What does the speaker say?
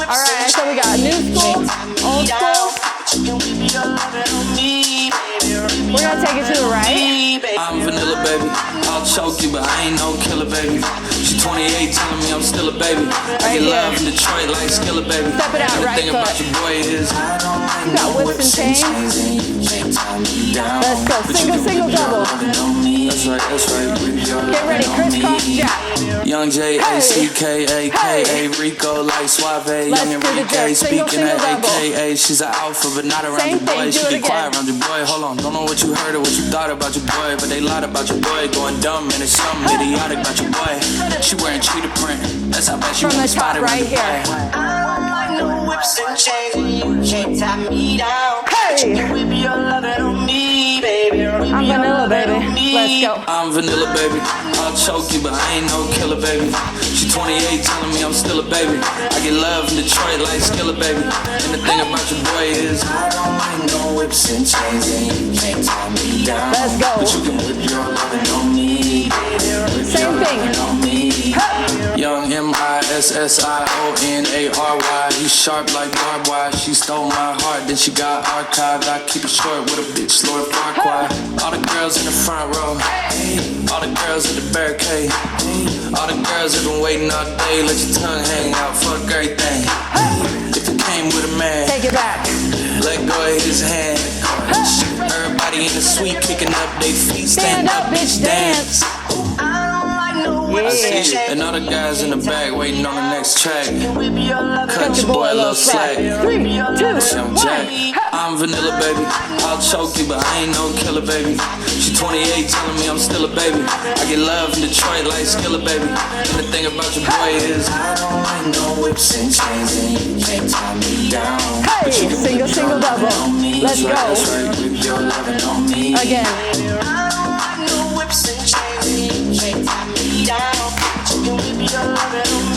Alright, so we got new school, old school. We're gonna take it to the right. I'm vanilla, baby. I'll choke you, but I ain't no killer, baby. She 28, telling me I'm still a baby. I get love in Detroit like Skilla, baby. Step it out, and the right thing foot. about your boy is You got whips and chains. Let's go. Single, single, double. That's right, that's right. Get ready, crisscross jab. Young J-A-C-K-A-K-A Rico like Suave. Young Enrique speaking at AKA. She's an alpha, but not around your boy. She get quiet around your boy. Hold on, don't know what you heard or what you thought about your boy, but they lied about your boy. Going dumb and it's something idiotic about your boy. She wearing cheetah print. That's how bad she from the wants top right here. I don't like no whips and chains. You can't tie me down. Hey! You whip your lovin' on me, baby. I'm vanilla, baby. Let's go. I'm vanilla, baby. I'll choke you, but I ain't no killer, baby. She 28, telling me I'm still a baby. I get love in Detroit like Skilla, baby. And the thing about your boy is I don't like no whips and chains, and you can't tie me down. Let's go. But you can whip your lovin' on me, baby. Same thing. On me. Young M-I-S-S-I-O-N-A-R-Y. He's sharp like barbed wire. She stole my heart, then she got archived. I keep it short with a bitch, Lord Farquhar. All the girls in the front row, all the girls in the barricade, all the girls have been waiting all day. Let your tongue hang out, fuck everything. If you came with a man, Take it back. let go of his hand. Everybody in the suite kicking up their feet. Stand up, bitch, dance. I see it. And all the guys in the back waiting on the next track. Cut your boy a little slack. 3, 2, 1. I'm Jack. I'm vanilla, baby. I'll choke you, but I ain't no killer, baby. She 28, telling me I'm still a baby. I get love in Detroit like Skilla, baby. And the thing about your boy is I don't like no whips and chains, and you can't tie me down. Hey, single, single, double. Let's go. That's right, whip your lovin' on me. Again. I don't like no whips and chains, and you can't tie me down. You can whip your lovin' on me.